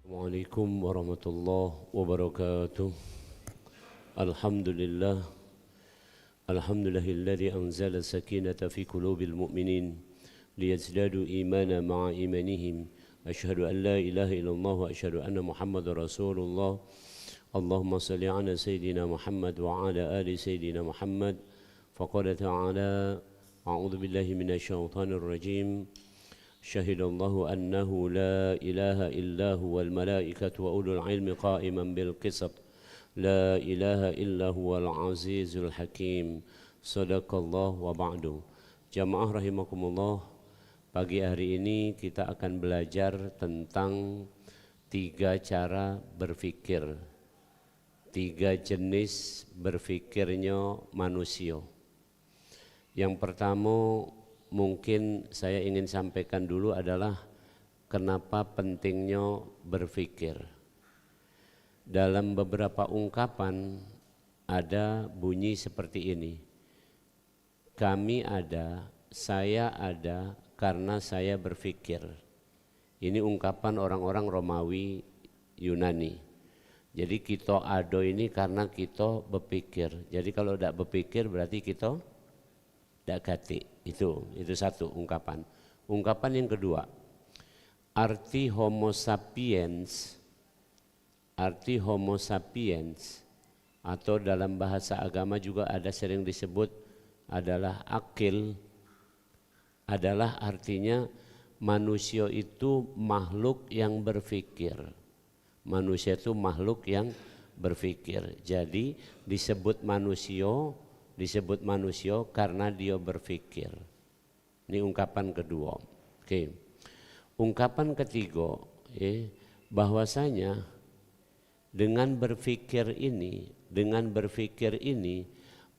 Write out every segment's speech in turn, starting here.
Assalamualaikum warahmatullahi wabarakatuh. Alhamdulillah. Alhamdulillahilladzi anzala sakinata fi qulubil mu'minin liyazdadu imana ma'a imanihim. Asyhadu an la ilaha illallah wa asyhadu anna Muhammadar Rasulullah. Allahumma salli ala sayyidina Muhammad wa ala ali sayyidina Muhammad. Faqala ta'ala a'udzu billahi minasyaitonir rajim. Syahidallahu annahu la ilaha illa huwal malaikatu wa ulul ilmi qa'iman bil qisat. La ilaha illa huwal azizul hakim. Sadaqallah wa ba'du. Jamaah rahimakumullah, pagi hari ini kita akan belajar tentang 3 cara berfikir, 3 jenis berfikirnya manusia. Yang pertama mungkin saya ingin sampaikan dulu adalah kenapa pentingnya berfikir. Dalam beberapa ungkapan ada bunyi seperti ini. Kami ada, saya ada karena saya berfikir. Ini ungkapan orang-orang Romawi Yunani. Jadi kita ada ini karena kita berpikir. Jadi kalau tidak berpikir berarti kita tidak gatik. Itu satu ungkapan. Ungkapan yang kedua, arti homo sapiens atau dalam bahasa agama juga ada sering disebut adalah akil, adalah artinya manusia itu makhluk yang berfikir. Manusia itu makhluk yang berfikir. Jadi disebut manusia karena dia berfikir. Ini ungkapan kedua. Oke. Ungkapan ketiga, bahwasanya dengan berfikir ini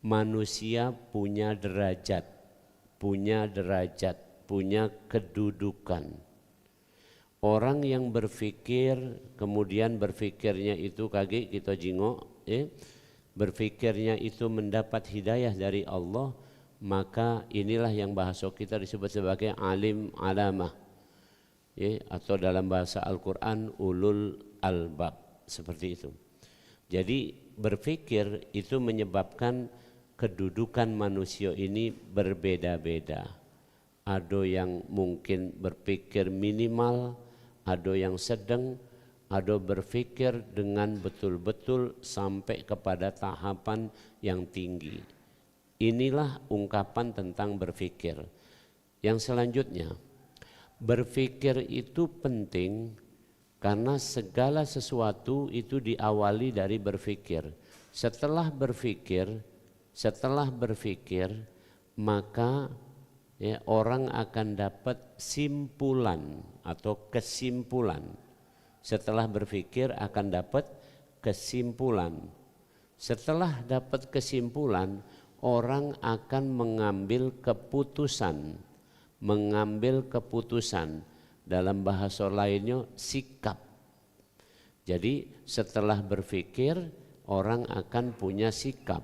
manusia punya derajat, punya kedudukan. Orang yang berfikir kemudian berfikirnya itu kaki kita jingok, berfikirnya itu mendapat hidayah dari Allah, maka inilah yang bahasa kita disebut sebagai alim alamah, atau dalam bahasa Al-Quran ulul albab, seperti itu. Jadi berfikir itu menyebabkan kedudukan manusia ini berbeda-beda. Ada yang mungkin berpikir minimal, ada yang sedang, ada berfikir dengan betul-betul sampai kepada tahapan yang tinggi. Inilah ungkapan tentang berfikir. Yang selanjutnya, berfikir itu penting karena segala sesuatu itu diawali dari berfikir. Setelah berfikir maka orang akan dapat simpulan atau kesimpulan. Setelah berfikir akan dapat kesimpulan. Setelah dapat kesimpulan, orang akan mengambil keputusan. Dalam bahasa lainnya sikap. Jadi setelah berfikir, orang akan punya sikap.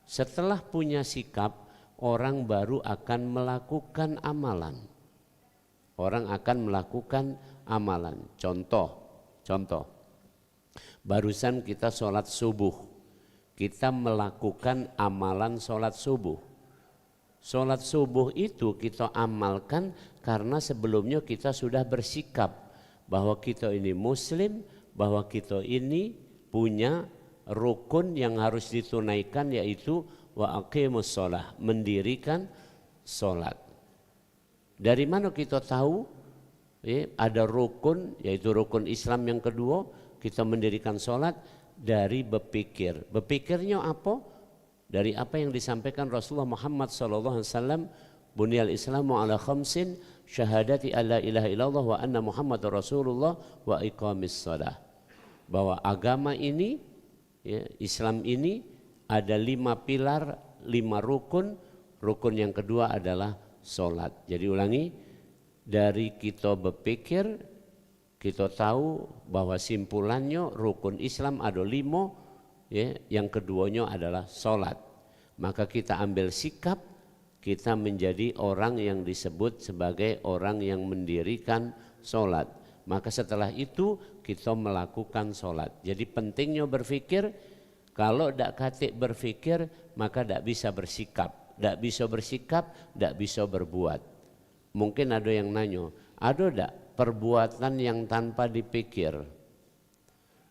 Setelah punya sikap, orang baru akan melakukan amalan. Contoh, barusan kita sholat subuh, kita melakukan amalan sholat subuh. Sholat subuh itu kita amalkan karena sebelumnya kita sudah bersikap bahwa kita ini muslim, bahwa kita ini punya rukun yang harus ditunaikan, yaitu wa aqimus sholah, mendirikan sholat. Dari mana kita tahu? Ada rukun, yaitu rukun Islam yang kedua, kita mendirikan sholat dari berpikir. Berpikirnya apa? Dari apa yang disampaikan Rasulullah Muhammad SAW, bunyal Islamu ala khamsin, syahadati alla ilaha illallah wa anna Muhammadar Rasulullah wa iqamis shalah. Bahwa agama ini, Islam ini ada 5 pilar, 5 rukun. Rukun yang kedua adalah sholat. Jadi ulangi, dari kita berpikir, kita tahu bahwa simpulannya rukun Islam ada 5, yang keduanya adalah sholat. Maka kita ambil sikap, kita menjadi orang yang disebut sebagai orang yang mendirikan sholat. maka setelah itu kita melakukan sholat. Jadi pentingnya berpikir, kalau tidak katik berpikir maka tidak bisa bersikap, tidak bisa bersikap, tidak bisa berbuat. Mungkin ada yang nanya, ada tidak perbuatan yang tanpa dipikir?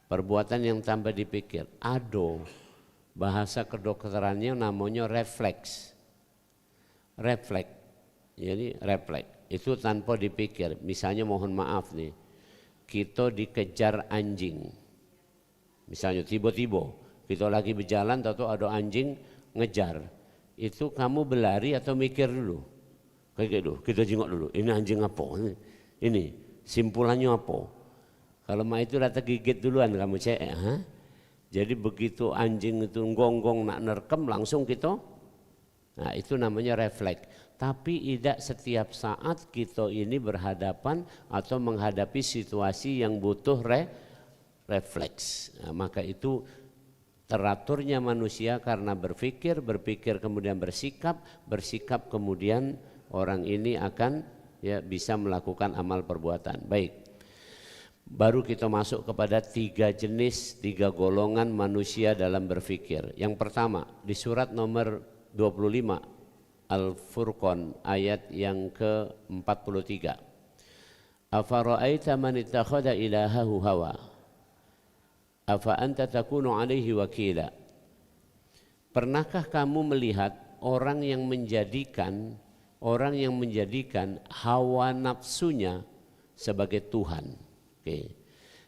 Perbuatan yang tanpa dipikir, ada. Bahasa kedokterannya namanya refleks. Refleks, jadi refleks itu tanpa dipikir. Misalnya mohon maaf nih, kita dikejar anjing. Misalnya tiba-tiba kita lagi berjalan, tahu ada anjing ngejar. Itu kamu berlari atau mikir dulu? Kayak gitu, kita jengok dulu. Ini anjing apa? Ini simpulannya apa? Kalau mah itu rata gigit duluan kamu cek. Jadi begitu anjing itu gonggong nak nerkem langsung kita. Nah itu namanya refleks. Tapi tidak setiap saat kita ini berhadapan atau menghadapi situasi yang butuh refleks. Nah, maka itu teraturnya manusia karena berpikir, berpikir kemudian bersikap, bersikap kemudian orang ini akan ya bisa melakukan amal perbuatan. Baik. Baru kita masuk kepada 3 jenis, 3 golongan manusia dalam berpikir. Yang pertama di surat nomor 25 Al-Furqan ayat yang ke-43. Afara'aita man ittakhadha ilahahu hawa afa anta takunu alaihi wakila. Pernahkah kamu melihat orang yang menjadikan hawa nafsunya sebagai Tuhan?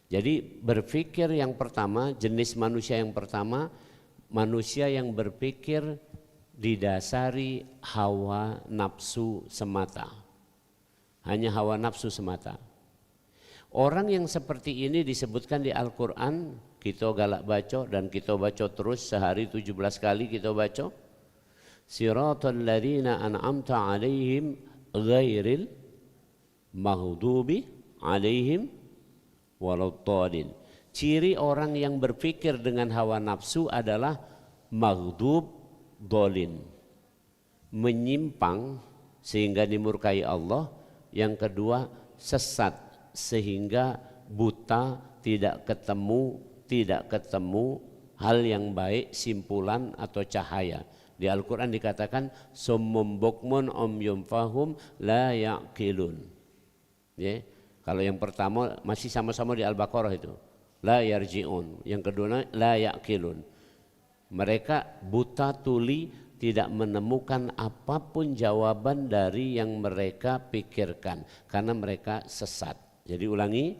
Jadi berpikir yang pertama, jenis manusia yang pertama, manusia yang berpikir didasari hawa nafsu semata. Hanya hawa nafsu semata. Orang yang seperti ini disebutkan di Al-Quran, kita galak baca dan kita baca terus sehari 17 kali kita baca. Siratal ladzina an'amta alaihim ghairil maghdubi alaihim waladdallin. Ciri orang yang berpikir dengan hawa nafsu adalah maghdub dolin, menyimpang sehingga dimurkai Allah. Yang kedua sesat sehingga buta, tidak ketemu hal yang baik, simpulan atau cahaya. Di Al-Quran dikatakan summum bukmun umyum fahum la ya'qilun. Ya. Kalau yang pertama masih sama-sama di Al-Baqarah itu, la yarji'un. Yang kedua la ya'qilun. Mereka buta tuli, tidak menemukan apapun jawaban dari yang mereka pikirkan karena mereka sesat. Jadi ulangi,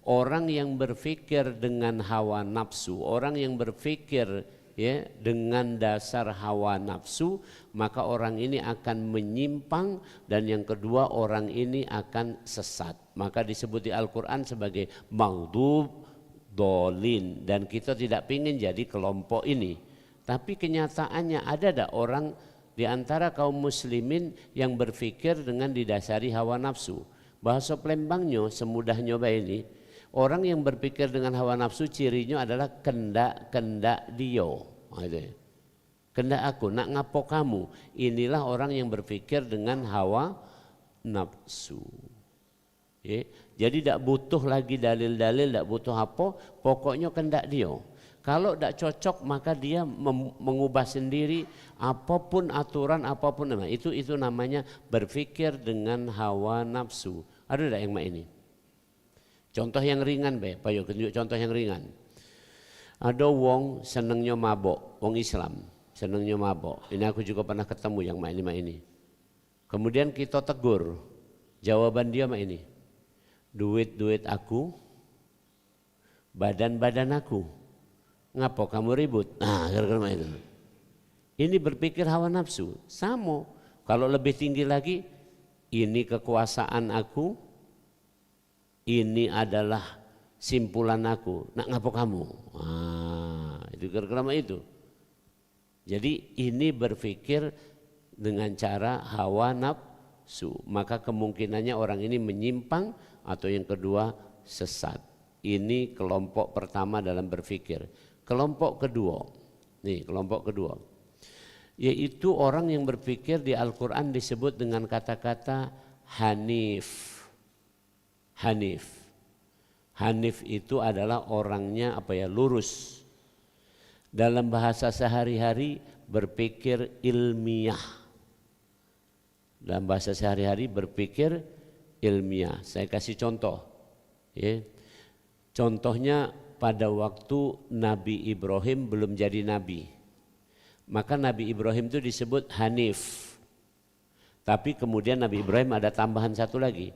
orang yang berpikir dengan hawa nafsu, orang yang berpikir ya dengan dasar hawa nafsu, maka orang ini akan menyimpang, dan yang kedua orang ini akan sesat. Maka disebut di Al-Quran sebagai maghdub dolin, dan kita tidak ingin jadi kelompok ini. Tapi kenyataannya ada tak orang di antara kaum muslimin yang berpikir dengan didasari hawa nafsu? Bahasa Plembangnya semudahnya ini, orang yang berpikir dengan hawa nafsu cirinya adalah kendak dia. Kendak aku, nak ngapo kamu. Inilah orang yang berpikir dengan hawa nafsu. Jadi tidak butuh lagi dalil-dalil, tidak butuh apa, pokoknya kendak dia. Kalau tidak cocok maka dia mengubah sendiri apapun aturan, apapun nama. Itu namanya berpikir dengan hawa nafsu. Ada tidak yang ini? Contoh yang ringan, Pak Yo, contoh yang ringan. Ada wong senengnya mabok, wong Islam senengnya mabok. Ini aku juga pernah ketemu yang ini. Kemudian kita tegur, jawaban dia ini, duit aku, badan aku. Ngapa kamu ribut? Nah, gara-gara itu. Ini berpikir hawa nafsu. Sama. Kalau lebih tinggi lagi, ini kekuasaan aku, ini adalah simpulan aku. Nak ngapa kamu? Ah, itu gara-gara itu. Jadi ini berpikir dengan cara hawa nafsu. Maka kemungkinannya orang ini menyimpang, atau yang kedua sesat. Ini kelompok pertama dalam berpikir. Kelompok kedua, yaitu orang yang berpikir di Al-Quran disebut dengan kata-kata Hanif. Hanif itu adalah orangnya lurus. Dalam bahasa sehari-hari berpikir ilmiah. Dalam bahasa sehari-hari berpikir ilmiah. Saya kasih contoh. Ya. Contohnya pada waktu Nabi Ibrahim belum jadi nabi. Maka Nabi Ibrahim itu disebut Hanif. Tapi kemudian Nabi Ibrahim ada tambahan satu lagi.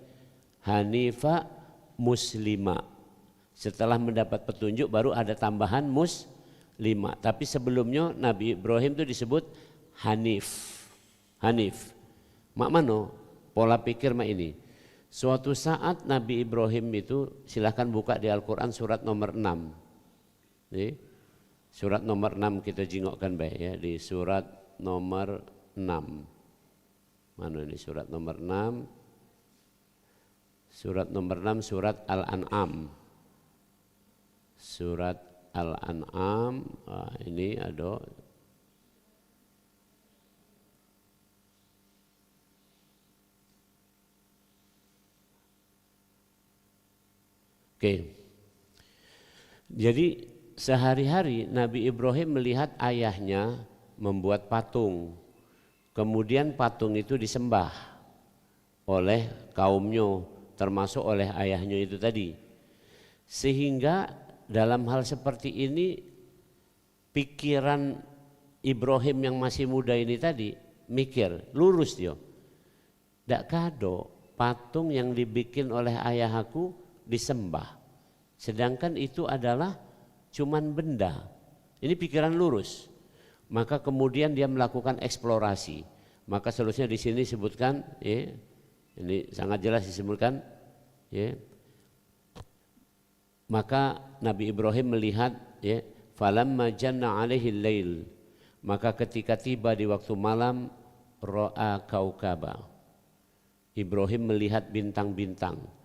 Hanifa muslima. Setelah mendapat petunjuk baru ada tambahan muslima. Tapi sebelumnya Nabi Ibrahim itu disebut Hanif. Hanif. Mak mano pola pikir mak ini. Suatu saat Nabi Ibrahim itu, silahkan buka di Al-Quran surat nomor 6. Nih, surat nomor 6 kita jingokkan baik ya, di surat nomor 6. Mana ini surat nomor 6? Surat nomor 6 surat Al-An'am. Surat Al-An'am, ini ada. Oke. Jadi sehari-hari Nabi Ibrahim melihat ayahnya membuat patung. Kemudian patung itu disembah oleh kaumnya, termasuk oleh ayahnya itu tadi. Sehingga dalam hal seperti ini pikiran Ibrahim yang masih muda ini tadi mikir, lurus dia. Dak kado patung yang dibikin oleh ayahku disembah, sedangkan itu adalah cuman benda. Ini pikiran lurus. Maka kemudian dia melakukan eksplorasi. Maka seterusnya di sini disebutkan, ya, ini sangat jelas disebutkan, ya. Maka Nabi Ibrahim melihat, ya, falamma janna alaihi lail, maka ketika tiba di waktu malam, ra'a kaukaba, Ibrahim melihat bintang-bintang.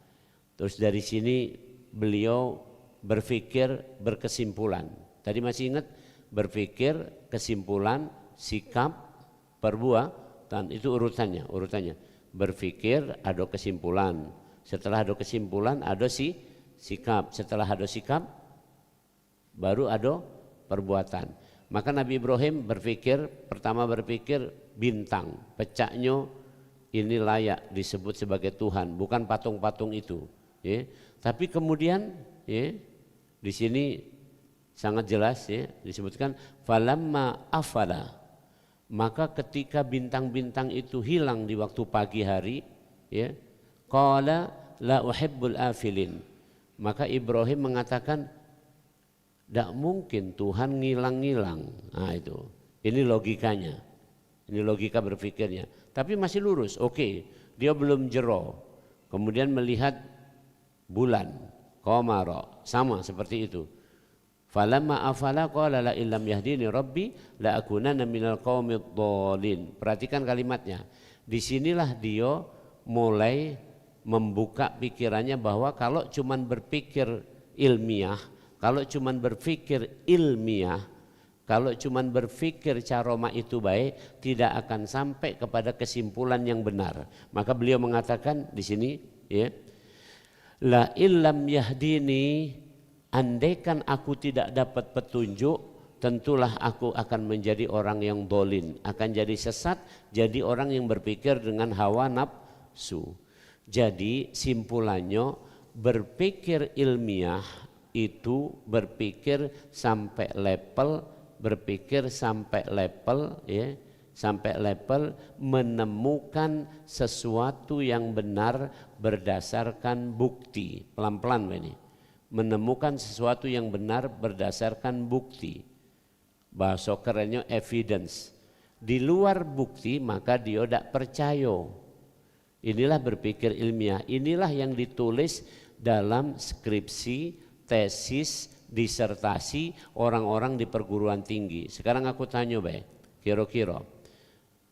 Terus dari sini beliau berpikir berkesimpulan. Tadi masih ingat berpikir, kesimpulan, sikap, perbuatan, itu urutannya. Berpikir ada kesimpulan. Setelah ada kesimpulan ada sikap. Setelah ada sikap baru ada perbuatan. Maka Nabi Ibrahim pertama berpikir bintang, pecahnya ini layak disebut sebagai Tuhan, bukan patung-patung itu. Ya. Tapi kemudian, ya, di sini sangat jelas, ya, disebutkan falamma afala, maka ketika bintang-bintang itu hilang di waktu pagi hari, ya, qala la uhibbul afilin, maka Ibrahim mengatakan tidak mungkin Tuhan ngilang-ngilang. Nah itu, ini logikanya, ini logika berpikirnya. Tapi masih lurus, oke, dia belum jero. Kemudian melihat bulan, qamara, sama seperti itu. Falamma afala qala la illam yahdini rabbi la akunanna minal qaumid dhalin. Perhatikan kalimatnya. Disinilah dia mulai membuka pikirannya bahwa kalau cuman berpikir ilmiah, kalau cuman berpikir caroma itu baik, tidak akan sampai kepada kesimpulan yang benar. Maka beliau mengatakan di sini, ya, la illam yahdini, andaikan aku tidak dapat petunjuk, tentulah aku akan menjadi orang yang dolin, akan jadi sesat, jadi orang yang berpikir dengan hawa nafsu. Jadi simpulannya berpikir ilmiah itu berpikir sampai level, ya, sampai level menemukan sesuatu yang benar berdasarkan bukti. Pelan-pelan ini. Menemukan sesuatu yang benar berdasarkan bukti. Bahasa kerennya evidence. Di luar bukti maka dia tidak percaya. Inilah berpikir ilmiah. Inilah yang ditulis dalam skripsi, tesis, disertasi orang-orang di perguruan tinggi. Sekarang aku tanya baik, kira-kira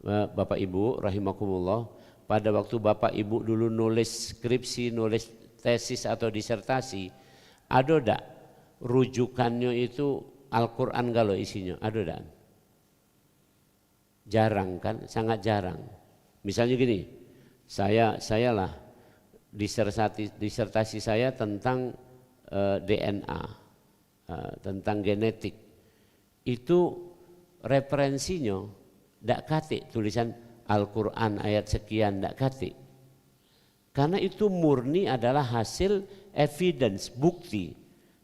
Bapak Ibu rahimakumullah, pada waktu Bapak Ibu dulu nulis skripsi, nulis tesis atau disertasi, ada enggak rujukannya itu Al-Quran kalau isinya? Ada enggak? Jarang kan, sangat jarang. Misalnya gini, saya lah disertasi saya tentang DNA, tentang genetik, itu referensinya ndak kate tulisan Al-Quran ayat sekian, ndak kate. Karena itu murni adalah hasil evidence, bukti.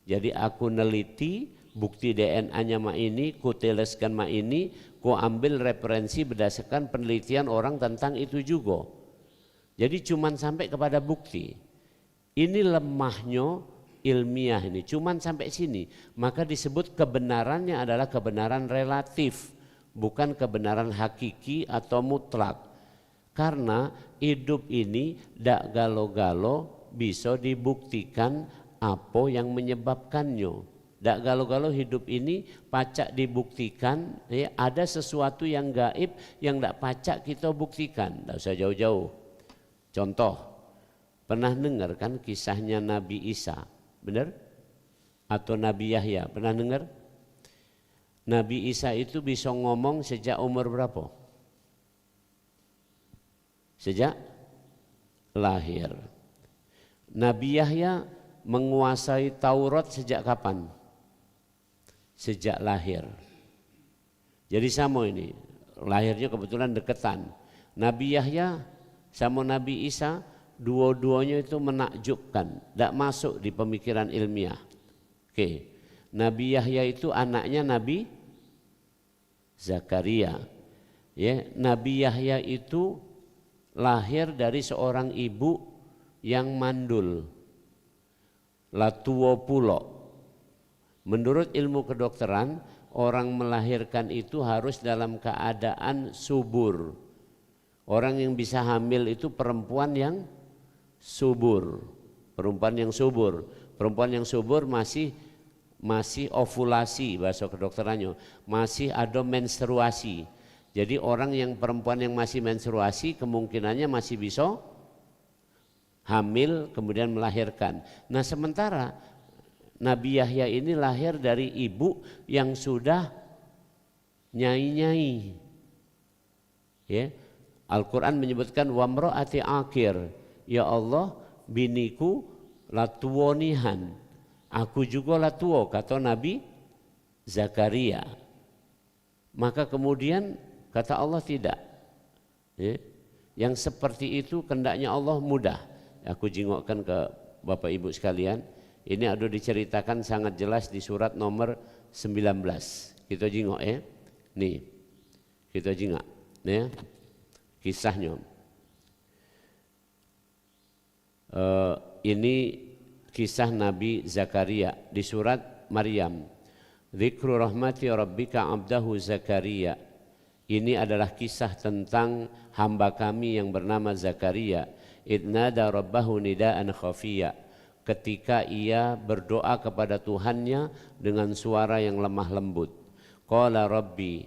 Jadi aku neliti, bukti DNA-nya mak ini, ku teleskan mak ini, ku ambil referensi berdasarkan penelitian orang tentang itu juga. Jadi cuman sampai kepada bukti. Ini lemahnya ilmiah ini, cuman sampai sini. Maka disebut kebenarannya adalah kebenaran relatif, bukan kebenaran hakiki atau mutlak. Karena hidup ini dak galo-galo bisa dibuktikan apa yang menyebabkannya. Dak galo-galo hidup ini pacak dibuktikan, ya, ada sesuatu yang gaib yang dak pacak kita buktikan. Dak usah jauh-jauh. Contoh, pernah dengar kan kisahnya Nabi Isa, benar? Atau Nabi Yahya, pernah dengar? Nabi Isa itu bisa ngomong sejak umur berapa? Sejak lahir. Nabi Yahya menguasai Taurat sejak kapan? Sejak lahir. Jadi sama ini, lahirnya kebetulan deketan. Nabi Yahya sama Nabi Isa dua-duanya itu menakjubkan, tidak masuk di pemikiran ilmiah. Oke. Nabi Yahya itu anaknya Nabi Zakaria. Ya, Nabi Yahya itu lahir dari seorang ibu yang mandul, latuo pulo. Menurut ilmu kedokteran, orang melahirkan itu harus dalam keadaan subur. Orang yang bisa hamil itu perempuan yang subur. Perempuan yang subur. Perempuan yang subur masih ovulasi bahasa kedokterannya, masih ada menstruasi. Jadi orang yang perempuan yang masih menstruasi kemungkinannya masih bisa hamil kemudian melahirkan. Nah sementara Nabi Yahya ini lahir dari ibu yang sudah nyai-nyai. Ya, Al-Quran menyebutkan wamro'ati akhir, ya Allah biniku latuonihan, aku juga latuo, kata Nabi Zakaria. Maka kemudian kata Allah tidak, ya, yang seperti itu kendaknya Allah mudah. Aku jingokkan ke Bapak Ibu sekalian, ini ada diceritakan sangat jelas di surat nomor 19. Kita jingok ya, nih kita jingok ya, kisahnya. Ini kisah Nabi Zakaria di surat Maryam. Dzikru rahmati rabbika abdahu Zakaria. Ini adalah kisah tentang hamba kami yang bernama Zakaria. Idnada rabbahu nidaan khafiyya. Ketika ia berdoa kepada Tuhannya dengan suara yang lemah lembut. Qala rabbi,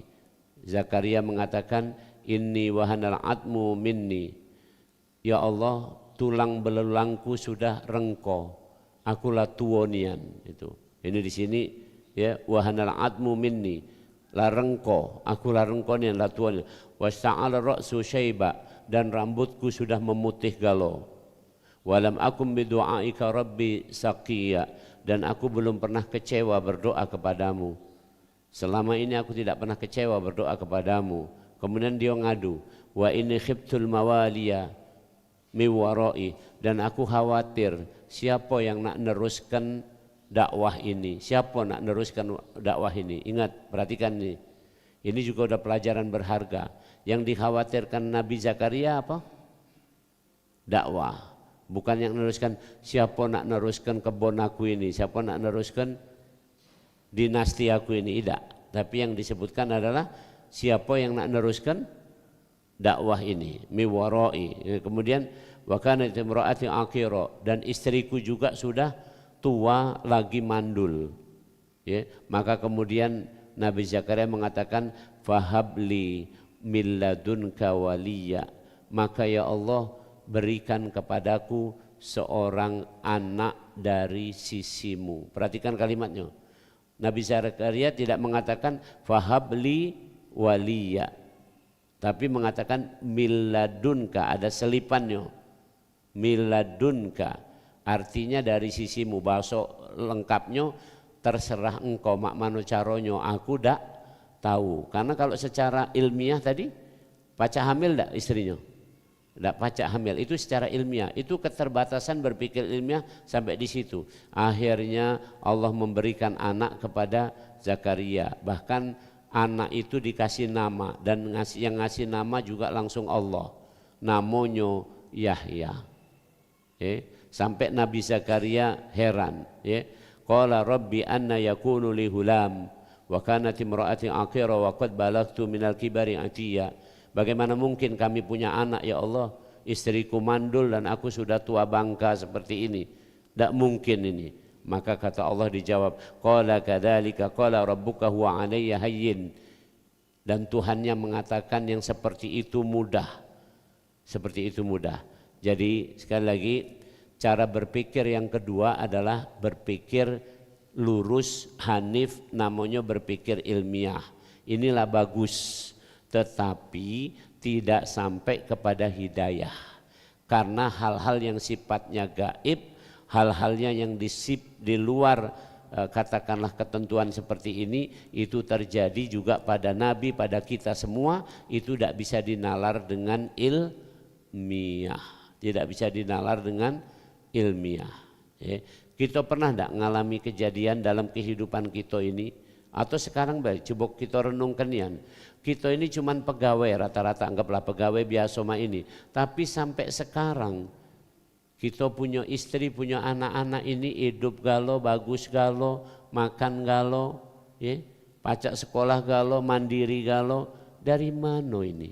Zakaria mengatakan, inni wahanal atmu minni. Ya Allah, tulang belulangku sudah rengko. Akulah tuonian. Itu. Ini di sini ya, wahanal atmu minni. La rengko, aku la rengko ni la tuonian. Wasta'ala ra'su syaiba, dan rambutku sudah memutih galau. Walam akum bidu'aika rabbi saqiya, dan aku belum pernah kecewa berdoa kepadamu. Selama ini aku tidak pernah kecewa berdoa kepadamu. Kemudian dia ngadu, wa inni khiftul mawaliya miwarai, dan aku khawatir siapa yang nak neruskan dakwah ini, siapa nak neruskan dakwah ini. Ingat, perhatikan nih, ini juga udah pelajaran berharga. Yang dikhawatirkan Nabi Zakaria apa? Dakwah. Bukan yang neruskan, siapa nak neruskan kebun aku ini, siapa nak neruskan dinasti aku ini, tidak. Tapi yang disebutkan adalah siapa yang nak neruskan dakwah ini, miwarai. Kemudian wa kanat imraati aqira, dan istriku juga sudah tua lagi mandul. Ya, maka kemudian Nabi Zakaria mengatakan fahabli min ladunka waliya, maka ya Allah berikan kepadaku seorang anak dari sisimu. Perhatikan kalimatnya. Nabi Zakaria tidak mengatakan fahabli waliya, tapi mengatakan miladunka, ada selipannya. Miladunka, Artinya dari sisi mubasok lengkapnya terserah engkau mak mano caronyo, aku dak tahu. Karena kalau secara ilmiah tadi pacak hamil dak istrinya? Dak pacak hamil, itu secara ilmiah. Itu keterbatasan berpikir ilmiah sampai di situ. Akhirnya Allah memberikan anak kepada Zakaria. Bahkan anak itu dikasih nama dan yang ngasih nama juga langsung Allah. Namanya Yahya. Sampai Nabi Zakaria heran, qala rabbi anna yakunu li hulam wa kanat imraati aqira wa qad balagtu minal kibari atiya. Bagaimana mungkin kami punya anak ya Allah, istriku mandul dan aku sudah tua bangka seperti ini? Tidak mungkin ini. Maka kata Allah dijawab, qala kadzalika qala rabbuka huwa alayya hayyin. Dan Tuhannya mengatakan yang seperti itu mudah. Seperti itu mudah. Jadi sekali lagi, cara berpikir yang kedua adalah berpikir lurus, hanif, namanya berpikir ilmiah. Inilah bagus, tetapi tidak sampai kepada hidayah. Karena hal-hal yang sifatnya gaib, hal-halnya yang di luar katakanlah ketentuan seperti ini, itu terjadi juga pada Nabi, pada kita semua, itu tidak bisa dinalar dengan ilmiah. Tidak bisa dinalar dengan ilmiah. Kita pernah tidak mengalami kejadian dalam kehidupan kita ini? Atau sekarang baik, coba kita renungkan ya. Kita ini cuman pegawai rata-rata, anggaplah pegawai biasa ini. Tapi sampai sekarang kita punya istri, punya anak-anak ini hidup galau, bagus galau, makan galau, pacak sekolah galau, mandiri galau. Dari mana ini?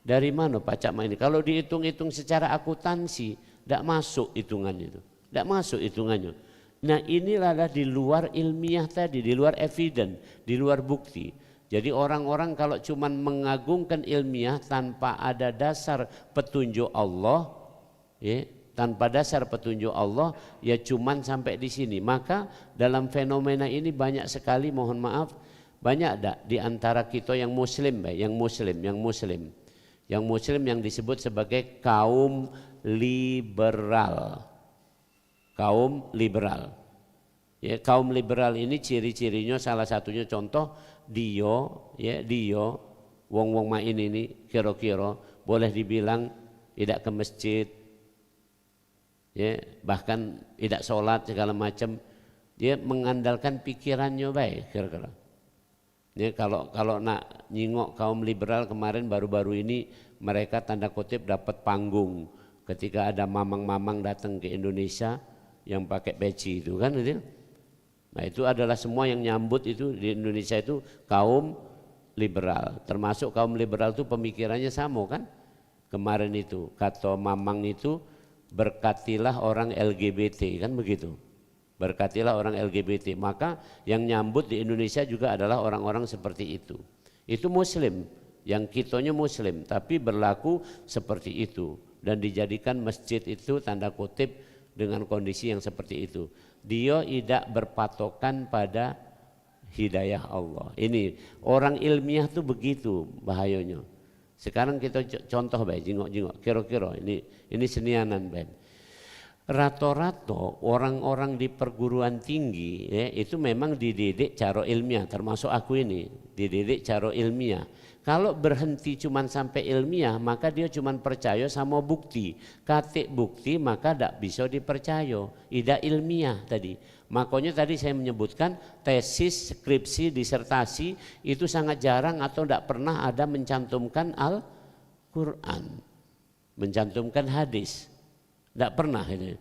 Dari mana pacak ini? Kalau dihitung-hitung secara akuntansi, tidak masuk hitungan itu. Tidak masuk hitungannya. Nah inilah di luar ilmiah tadi, di luar evidence, di luar bukti. Jadi orang-orang kalau cuma mengagungkan ilmiah tanpa ada dasar petunjuk Allah, tanpa dasar petunjuk Allah, ya cuman sampai di sini. Maka dalam fenomena ini banyak sekali, mohon maaf, banyak ada di antara kita yang muslim, yang muslim yang disebut sebagai kaum liberal. Kaum liberal. Kaum liberal ini ciri-cirinya salah satunya contoh dia wong-wong main ini kira-kira boleh dibilang tidak ke masjid, bahkan tidak sholat segala macam. Dia mengandalkan pikirannya baik kira-kira. Kalau nak nyingok kaum liberal kemarin baru-baru ini mereka tanda kutip dapat panggung ketika ada mamang-mamang datang ke Indonesia yang pakai peci itu kan itu. Nah itu adalah semua yang nyambut itu di Indonesia itu kaum liberal. Termasuk kaum liberal itu pemikirannya sama kan. Kemarin itu kata mamang itu berkatilah orang LGBT kan begitu. Berkatilah orang LGBT. Maka yang nyambut di Indonesia juga adalah orang-orang seperti itu. Itu muslim, yang kitanya muslim tapi berlaku seperti itu. Dan dijadikan masjid itu tanda kutip dengan kondisi yang seperti itu. Dia tidak berpatokan pada hidayah Allah. Ini orang ilmiah tuh begitu bahayanya. Sekarang kita contoh baik, jingok kira-kira ini senianan baik. Rata-rata orang-orang di perguruan tinggi itu memang dididik cara ilmiah, termasuk aku ini dididik cara ilmiah. Kalau berhenti cuman sampai ilmiah maka dia cuman percaya sama bukti. Katik bukti maka tidak bisa dipercaya. Tidak ilmiah tadi. Makanya tadi saya menyebutkan tesis, skripsi, disertasi itu sangat jarang atau tidak pernah ada mencantumkan Al-Quran. Mencantumkan hadis. Tidak pernah ini.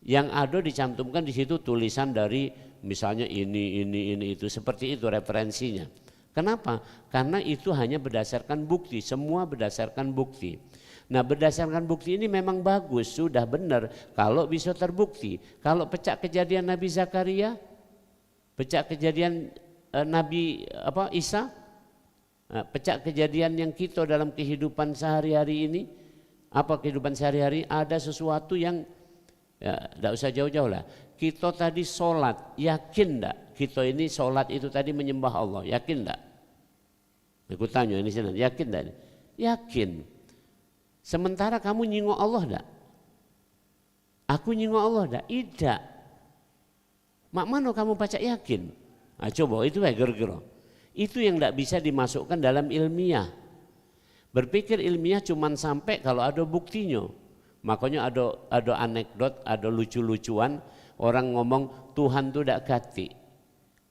Yang ada dicantumkan di situ tulisan dari misalnya ini itu seperti itu referensinya. Kenapa? Karena itu hanya berdasarkan bukti, semua berdasarkan bukti. Nah berdasarkan bukti ini memang bagus, sudah benar kalau bisa terbukti. Kalau pecah kejadian Nabi Zakaria, pecah kejadian Nabi Isa, pecah kejadian yang kita dalam kehidupan sehari-hari ini, apa kehidupan sehari-hari ada sesuatu yang tidak usah jauh-jauh lah. Kita tadi sholat, yakin tidak? Kita ini sholat itu tadi menyembah Allah, yakin tidak? Aku tanya ini sana, yakin tidak? Yakin. Sementara kamu nyingok Allah tidak? Aku nyingok Allah dah? Tidak. Mak mano kamu baca yakin? Nah, coba itu kira-kira. Itu yang tidak bisa dimasukkan dalam ilmiah. Berpikir ilmiah cuman sampai kalau ada buktinya. Makanya ada anekdot, ada lucu-lucuan orang ngomong Tuhan itu tidak gati.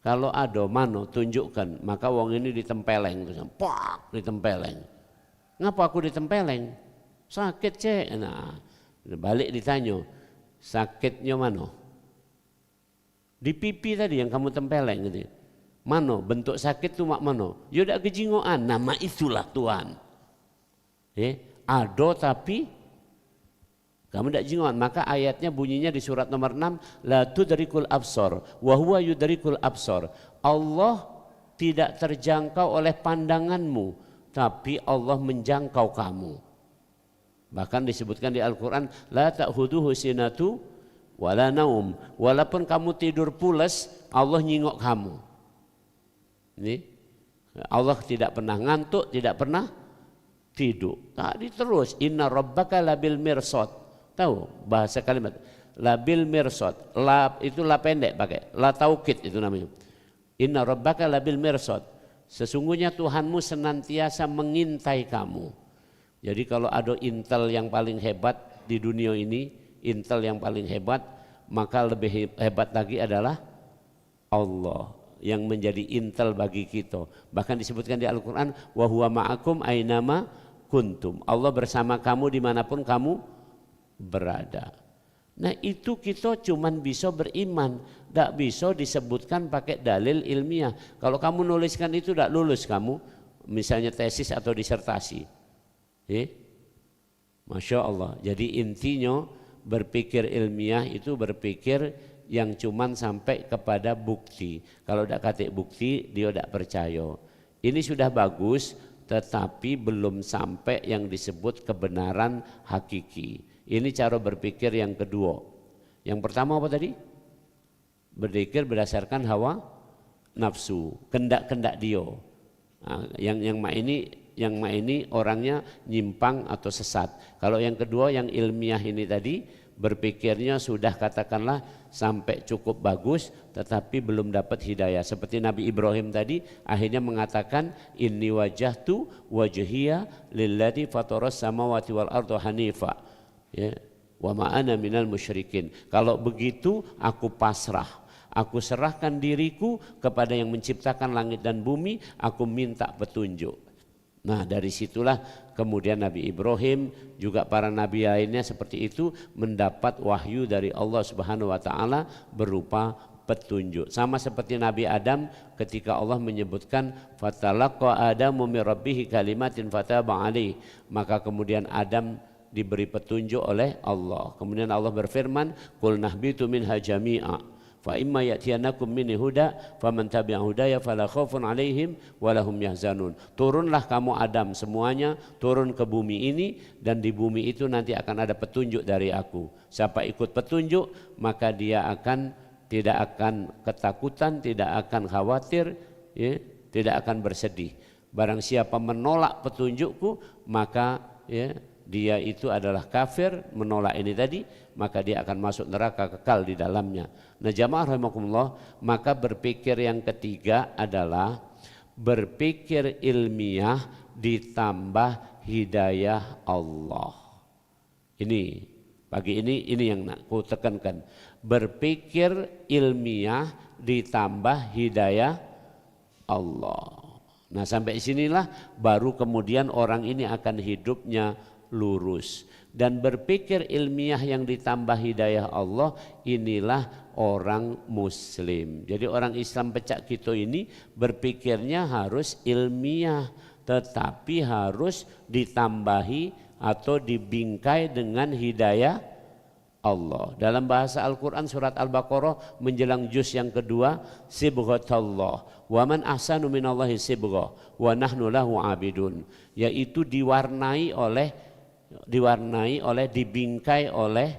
Kalau ada mano tunjukkan, maka wong ini ditempeleng, pak ditempeleng. Ngapa aku ditempeleng? Sakit cek. Nah, balik ditanya, sakitnya mano? Di pipi tadi yang kamu tempeleng gitu. Mano bentuk sakit tuh mak mano? Ya udah kejingoan, nama itulah Tuhan. Ado tapi kamu tidak jingoan. Maka ayatnya bunyinya di surat nomor 6, la tudrikul absar wa huwa yudrikul absar. Allah tidak terjangkau oleh pandanganmu, tapi Allah menjangkau kamu. Bahkan disebutkan di Al-Quran, la ta'khuduhu sinatu wala naum. Walaupun kamu tidur pules, Allah nyingok kamu. Ini Allah tidak pernah ngantuk, tidak pernah tidur. Tadi terus inna rabbaka labil mirsad. Tahu bahasa kalimat labil mirsad. La itu la pendek pakai, la taukid itu namanya. Inna rabbaka labil mirsad. Sesungguhnya Tuhanmu senantiasa mengintai kamu. Jadi kalau ada intel yang paling hebat di dunia ini, intel yang paling hebat, maka lebih hebat lagi adalah Allah yang menjadi intel bagi kita. Bahkan disebutkan di Al-Quran, wa huwa ma'akum ainama kuntum. Allah bersama kamu dimanapun kamu berada. Nah itu kita cuman bisa beriman, tidak bisa disebutkan pakai dalil ilmiah. Kalau kamu nuliskan itu tidak lulus kamu, misalnya tesis atau disertasi. Masya Allah. Jadi intinya berpikir ilmiah itu berpikir yang cuman sampai kepada bukti. Kalau tidak katik bukti dia tidak percaya. Ini sudah bagus, tetapi belum sampai yang disebut kebenaran hakiki. Ini cara berpikir yang kedua. Yang pertama apa tadi? Berpikir berdasarkan hawa nafsu, kendak-kendak dia. Nah, yang ini orangnya nyimpang atau sesat. Kalau yang kedua yang ilmiah ini tadi berpikirnya sudah katakanlah sampai cukup bagus tetapi belum dapat hidayah. Seperti Nabi Ibrahim tadi akhirnya mengatakan inni wajjahtu wajhiya lilladzi fataras samawati wal arda hanifa. Ya, wa ma ana minal musyrikin. Kalau begitu aku pasrah. Aku serahkan diriku kepada yang menciptakan langit dan bumi, aku minta petunjuk. Nah dari situlah kemudian Nabi Ibrahim juga para nabi lainnya seperti itu mendapat wahyu dari Allah Subhanahu wa taala berupa petunjuk. Sama seperti Nabi Adam ketika Allah menyebutkan fatalaqa adamu min rabbih kalimatin fataba alaihi, maka kemudian Adam diberi petunjuk oleh Allah. Kemudian Allah berfirman, qul nahbitu minha jami'a fa imma ya'tiyanakum minni huda faman tabi'a hudaya fala khaufun 'alaihim wa lahum yahzanun. Turunlah kamu Adam semuanya turun ke bumi ini dan di bumi itu nanti akan ada petunjuk dari aku. Siapa ikut petunjuk maka dia tidak akan ketakutan, tidak akan khawatir, ya, tidak akan bersedih. Barang siapa menolak petunjukku maka ya dia itu adalah kafir, menolak ini tadi, maka dia akan masuk neraka kekal di dalamnya. Nah jamaah rahimakumullah, maka berpikir yang ketiga adalah berpikir ilmiah ditambah hidayah Allah. Ini pagi ini yang aku tekankan, berpikir ilmiah ditambah hidayah Allah. Nah sampai sinilah baru kemudian orang ini akan hidupnya lurus. Dan berpikir ilmiah yang ditambah hidayah Allah, inilah orang muslim. Jadi orang Islam pecah kita ini berpikirnya harus ilmiah, tetapi harus ditambahi atau dibingkai dengan hidayah Allah. Dalam bahasa Al-Quran surat Al-Baqarah menjelang juz yang kedua, sibghatallah wa man ahsanu minallahi sibghah wa nahnu lahu abidun, yaitu diwarnai oleh dibingkai oleh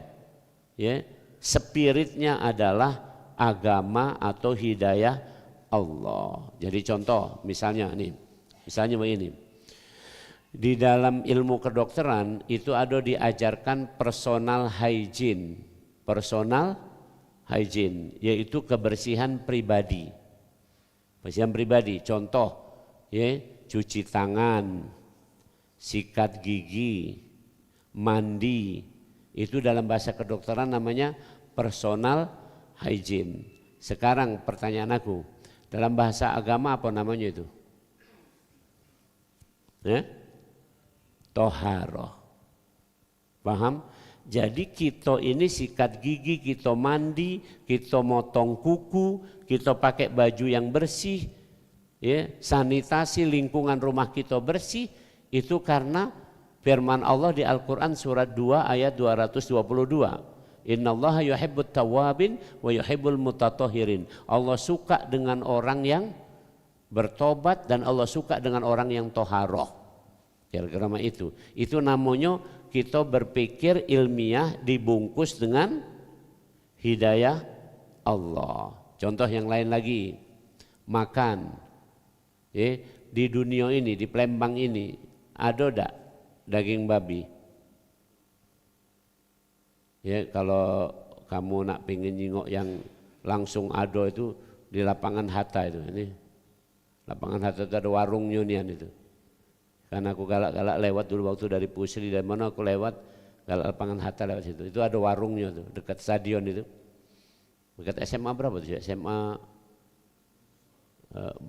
ya, spiritnya adalah agama atau hidayah Allah. Jadi contoh misalnya begini, di dalam ilmu kedokteran itu ada diajarkan personal hygiene. personal hygiene, yaitu kebersihan pribadi. Kebersihan pribadi, contoh ya, cuci tangan, sikat gigi, mandi, itu dalam bahasa kedokteran namanya personal hygiene. Sekarang pertanyaan aku, dalam bahasa agama apa namanya itu? Toharoh. Paham? Jadi kita ini sikat gigi, kita mandi, kita motong kuku, kita pakai baju yang bersih, ya, sanitasi lingkungan rumah kita bersih, itu karena firman Allah di Al-Quran surat 2 ayat 222. Innallaha yuhibbut tawwabin wa yuhibbul mutatahhirin. Allah suka dengan orang yang bertobat dan Allah suka dengan orang yang toharoh. Kira-kira itu. Itu namanya kita berpikir ilmiah dibungkus dengan hidayah Allah. Contoh yang lain lagi, makan. Di dunia ini, di Palembang ini, ada enggak daging babi? Ya, kalau kamu nak pengen nyingok yang langsung ada itu di lapangan Hatta itu. Ini lapangan Hatta itu ada warung nyunian itu. Karena aku galak-galak lewat dulu waktu dari Pusri, dari mana aku lewat galak lapangan Hatta lewat situ. Itu ada warungnya tuh dekat stadion itu. Dekat SMA berapa tuh? SMA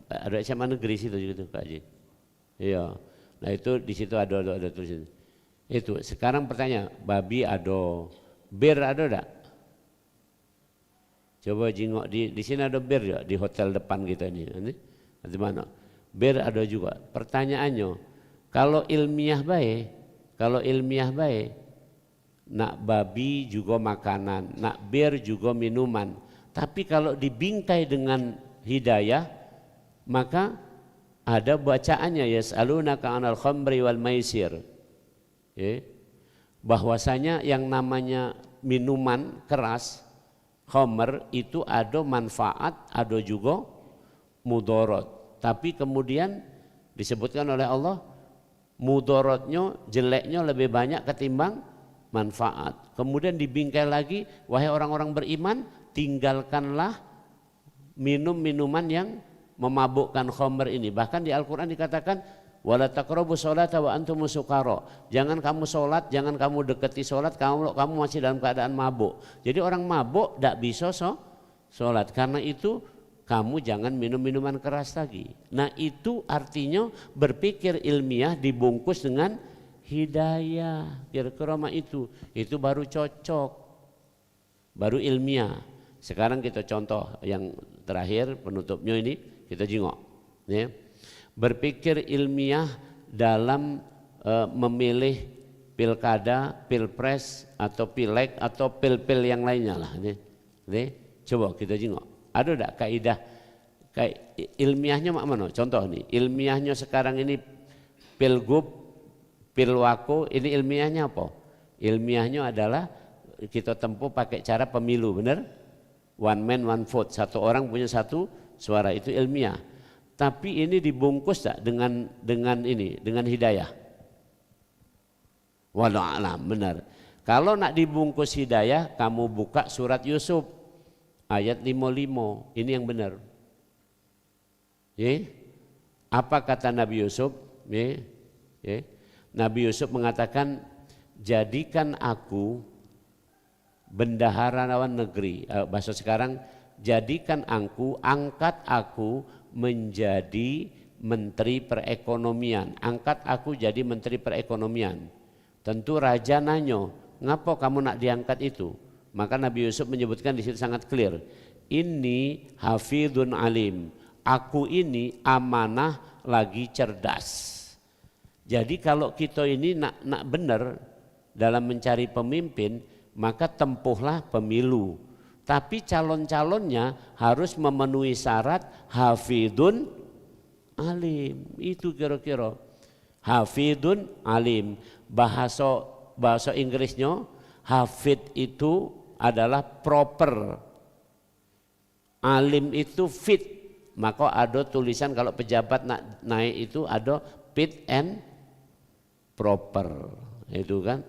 ada SMA negeri situ gitu Kak Haji. Iya. Nah itu di situ ada tulisan. Itu sekarang pertanyaan, babi ada, bir ada enggak? Coba jingok di sini ada bir ya di hotel depan kita ini. Di mana? Bir ada juga. Pertanyaannya, kalau ilmiah baik, nak babi juga makanan, nak bir juga minuman. Tapi kalau dibingkai dengan hidayah, maka ada bacaannya yas'alunaka 'anil khamri wal maisir. Bahwasanya yang namanya minuman keras, khamr, itu ada manfaat, ada juga mudarat. Tapi kemudian disebutkan oleh Allah, mudaratnya, jeleknya lebih banyak ketimbang manfaat. Kemudian dibingkai lagi, wahai orang-orang beriman, tinggalkanlah minum-minuman yang memabukkan khamr ini. Bahkan di Al-Quran dikatakan, wala taqrabu sholata wa antum sukara. Jangan kamu sholat, jangan kamu deketi sholat kamu masih dalam keadaan mabuk. Jadi orang mabuk tidak bisa sholat. Karena itu kamu jangan minum minuman keras lagi. Nah itu artinya berpikir ilmiah dibungkus dengan hidayah. Kira-kira itu baru cocok, baru ilmiah. Sekarang kita contoh yang terakhir penutupnya ini kita jingok. Ya. Berpikir ilmiah dalam memilih pilkada, pilpres atau pileg atau pil-pil yang lainnya lah. Coba kita jingok. Ada enggak kaidah ilmiahnya mana? Contoh nih, ilmiahnya sekarang ini pilgub, pilwako, ini ilmiahnya apa? Ilmiahnya adalah kita tempuh pakai cara pemilu, benar? One man one vote, satu orang punya satu suara, itu ilmiah. Tapi ini dibungkus tak dengan hidayah? Wallahu a'lam, benar. Kalau nak dibungkus hidayah, kamu buka surat Yusuf ayat 55, ini yang benar. Apa kata Nabi Yusuf? Nabi Yusuf mengatakan, jadikan aku bendahara lawan negeri. Bahasa sekarang, jadikan aku, angkat aku menjadi menteri perekonomian. Angkat aku jadi menteri perekonomian. Tentu raja nanya, ngapa kamu nak diangkat itu? Maka Nabi Yusuf menyebutkan di situ sangat clear. Ini hafidun alim. Aku ini amanah lagi cerdas. Jadi kalau kita ini nak benar dalam mencari pemimpin, maka tempuhlah pemilu. Tapi calon-calonnya harus memenuhi syarat hafidun alim. Itu kira-kira. Hafidun alim. Bahasa Inggrisnya hafid itu adalah proper, alim itu fit. Maka ada tulisan kalau pejabat naik itu ada fit and proper. Itu kan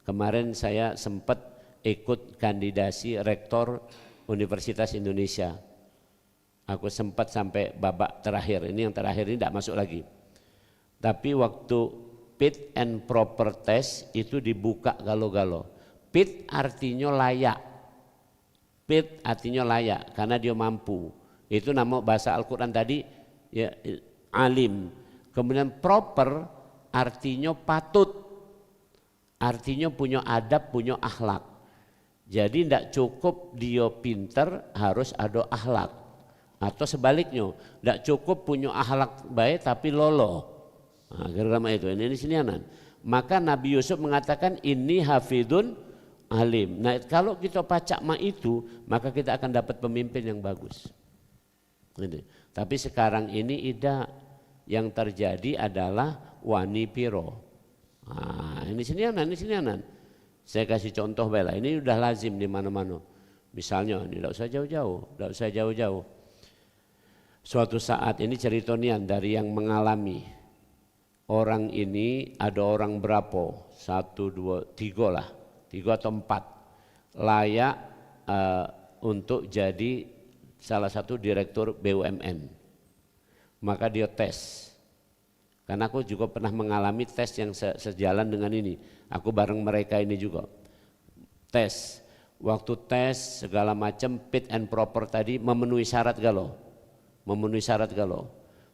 kemarin saya sempat ikut kandidasi rektor Universitas Indonesia. Aku sempat sampai babak terakhir, ini yang terakhir ini tidak masuk lagi. Tapi waktu fit and proper test itu dibuka galo-galo. Fit artinya layak, fit artinya layak karena dia mampu. Itu nama bahasa Al-Quran tadi ya, alim. Kemudian proper artinya patut, artinya punya adab, punya akhlak. Jadi tidak cukup dia pinter, harus ada akhlak. Atau sebaliknya, tidak cukup punya akhlak baik tapi lolo. Nah, gara-gara itu ini sinianan. Maka Nabi Yusuf mengatakan ini hafidun alim. Nah, kalau kita pacak ma itu, maka kita akan dapat pemimpin yang bagus. Ini. Tapi sekarang ini tidak, yang terjadi adalah wani piro. Nah, ini sinianan. Saya kasih contoh bela. Ini udah lazim di mana-mana. Misalnya, ini tidak usah jauh-jauh. Suatu saat ini ceritonian dari yang mengalami. Orang ini ada orang berapa? 1, 2, 3 lah, 3 atau 4 layak untuk jadi salah satu direktur BUMN. Maka dia tes. Karena aku juga pernah mengalami tes yang sejalan dengan ini. Aku bareng mereka ini juga. Tes. Waktu tes segala macam fit and proper tadi memenuhi syarat galau.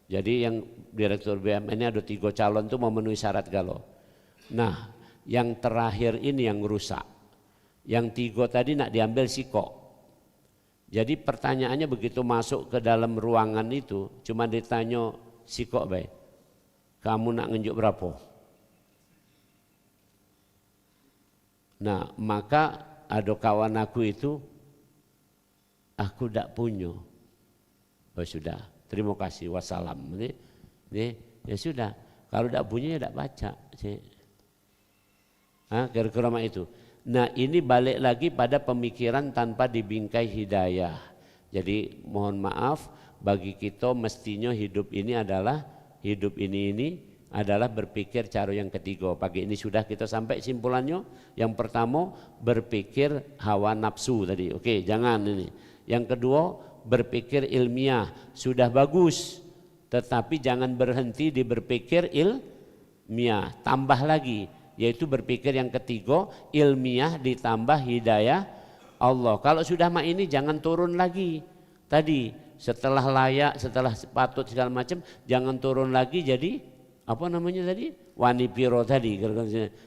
Jadi yang direktur BUMN ini ada 3 calon itu memenuhi syarat galau. Nah, yang terakhir ini yang rusak. Yang 3 tadi nak diambil sikok. Jadi pertanyaannya begitu masuk ke dalam ruangan itu cuma ditanya sikok baik. Kamu nak ngenjuk berapa? Nah, maka ada kawan aku itu, aku tidak punya. Oh sudah, terima kasih, wassalam. Ya sudah, kalau tidak punya ya tidak baca. Kira-kira itu. Nah, ini balik lagi pada pemikiran tanpa dibingkai hidayah. Jadi mohon maaf, bagi kita mestinya hidup ini adalah berpikir cara yang ketiga. Pagi ini sudah kita sampai simpulannya. Yang pertama berpikir hawa nafsu tadi. Oke, jangan ini. Yang kedua berpikir ilmiah, sudah bagus, tetapi jangan berhenti di berpikir ilmiah, tambah lagi, yaitu berpikir yang ketiga, ilmiah ditambah hidayah Allah. Kalau sudah mak ini jangan turun lagi, tadi setelah layak, setelah patut segala macam, jangan turun lagi jadi apa namanya tadi, wani piro tadi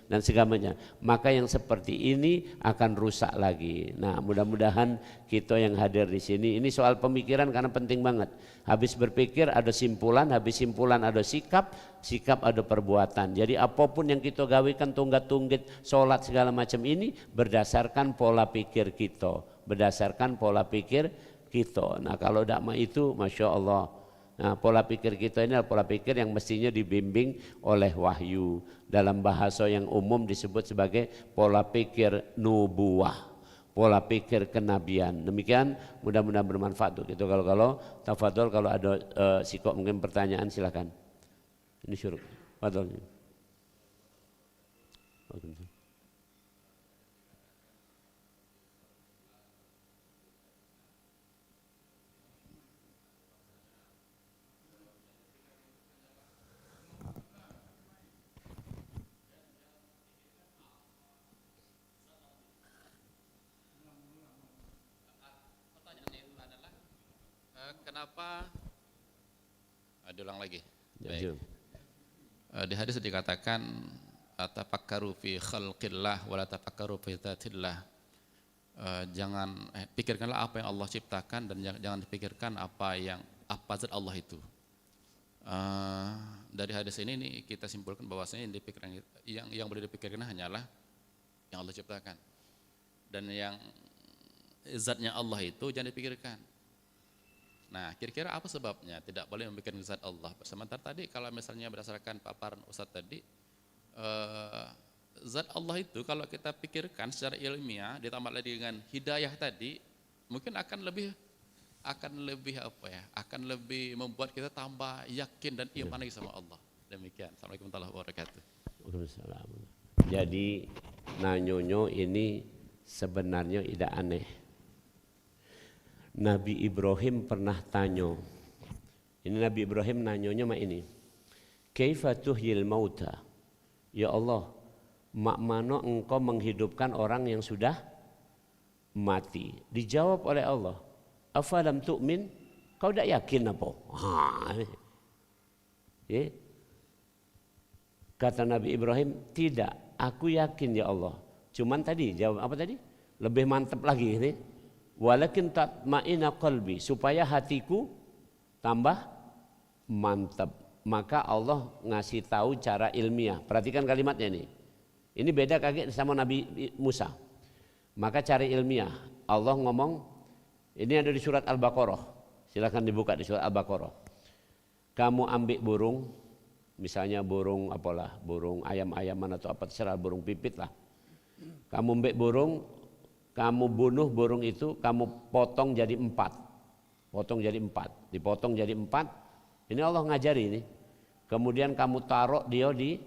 dan segala macam. Maka yang seperti ini akan rusak lagi. Nah, mudah-mudahan kita yang hadir di sini, ini soal pemikiran karena penting banget. Habis berpikir ada simpulan, habis simpulan ada sikap, sikap ada perbuatan. Jadi apapun yang kita gawikan, tunggat-tunggit, sholat segala macam ini berdasarkan pola pikir kita, Nah, kalau dakma itu, masya Allah. Nah, pola pikir kita ini adalah pola pikir yang mestinya dibimbing oleh wahyu. Dalam bahasa yang umum disebut sebagai pola pikir nubuwah, pola pikir kenabian. Demikian, mudah-mudahan bermanfaat untuk itu. Kalau tafadhol, kalau ada sikok mungkin pertanyaan silakan. Ini syuruk. Tafadhol. Kenapa? Diulang lagi. Ya, di hadis dikatakan tafakkaru fi khalqillah wa la tafakkaru fi dzatillah. Pikirkanlah apa yang Allah ciptakan dan jangan dipikirkan apa zat Allah itu. Dari hadis ini nih kita simpulkan bahwasanya yang boleh dipikirkan hanyalah yang Allah ciptakan. Dan yang zatnya Allah itu jangan dipikirkan. Nah, kira-kira apa sebabnya tidak boleh memikirkan zat Allah? Sementara tadi kalau misalnya berdasarkan paparan Ustadz tadi, zat Allah itu kalau kita pikirkan secara ilmiah ditambah lagi dengan hidayah tadi, mungkin akan lebih membuat kita tambah yakin dan iman lagi sama Allah. Demikian. Assalamualaikum warahmatullahi wabarakatuh. Jadi nanyonyo ini sebenarnya tidak aneh. Nabi Ibrahim pernah tanya, ini Nabi Ibrahim nanyonya mak ini, kaifa tuhyil mauta, ya Allah, mak mano engkau menghidupkan orang yang sudah mati? Dijawab oleh Allah, afalam tu'min, kau tidak yakin apa? Ya. Kata Nabi Ibrahim, tidak, aku yakin ya Allah. Cuman tadi jawab apa tadi? Lebih mantap lagi ini. Walakin tatma'inna qalbi, supaya hatiku tambah mantap. Maka Allah ngasih tahu cara ilmiah. Perhatikan kalimatnya ini. Ini beda kaget sama Nabi Musa. Maka cara ilmiah Allah ngomong, ini ada di surat Al-Baqarah. Silakan dibuka di surat Al-Baqarah. Kamu ambil burung, misalnya burung apalah, burung ayam-ayaman atau apa terserah, burung pipit lah. Kamu ambil burung, kamu bunuh burung itu, kamu potong jadi 4. Potong jadi 4, dipotong jadi 4. Ini Allah ngajari ini. Kemudian kamu taruh dia di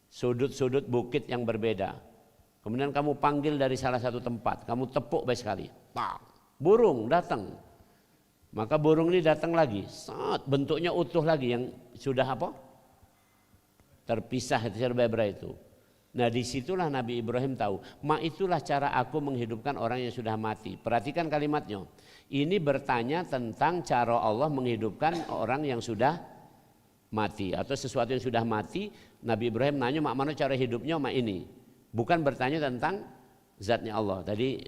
sudut-sudut bukit yang berbeda. Kemudian kamu panggil dari salah satu tempat, kamu tepuk baik sekali. Burung datang. Maka burung ini datang lagi, bentuknya utuh lagi, yang sudah apa? Terpisah itu berbeda itu. Nah disitulah Nabi Ibrahim tahu, itulah cara aku menghidupkan orang yang sudah mati. Perhatikan kalimatnya. Ini bertanya tentang cara Allah menghidupkan orang yang sudah mati atau sesuatu yang sudah mati. Nabi Ibrahim nanya mana cara hidupnya ini. Bukan bertanya tentang zatnya Allah. Tadi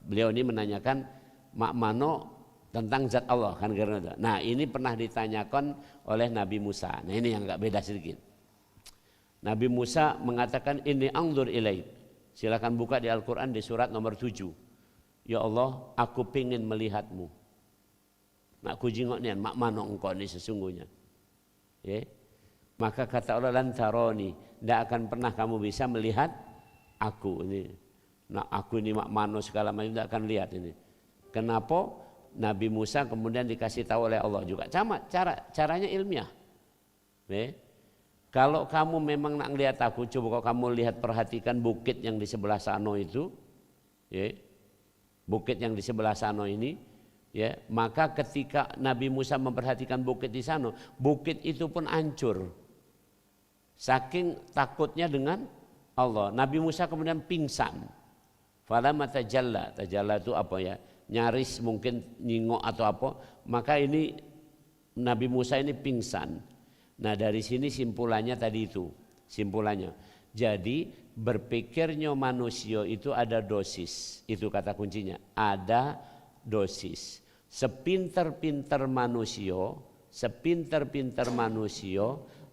beliau ini menanyakan mano tentang zat Allah kan karena. Nah ini pernah ditanyakan oleh Nabi Musa. Nah ini yang agak beda sedikit. Nabi Musa mengatakan ini angdur ilaik. Silakan buka di Al-Quran di surat nomor 7. Ya Allah, aku pingin melihatmu. Nak ku jingok nian, mak mano engkau ini sesungguhnya. Ya. Maka kata Allah, lantaroni, tidak akan pernah kamu bisa melihat aku ini. Nah aku ini mak mano segala macam tidak akan lihat ini. Kenapa? Nabi Musa kemudian dikasih tahu oleh Allah juga. Caranya ilmiah. Ya. Kalau kamu memang nak lihat aku, coba kalau kamu lihat perhatikan bukit yang di sebelah sana itu, ya, bukit yang di sebelah sana ini, ya, maka ketika Nabi Musa memperhatikan bukit di sana, bukit itu pun hancur, saking takutnya dengan Allah. Nabi Musa kemudian pingsan. Falamma tajalla itu apa ya? Nyaris mungkin nyingok atau apa, maka ini Nabi Musa ini pingsan. Nah dari sini simpulannya tadi itu, simpulannya. Jadi berpikirnya manusia itu ada dosis, itu kata kuncinya, ada dosis. Sepinter-pinter manusia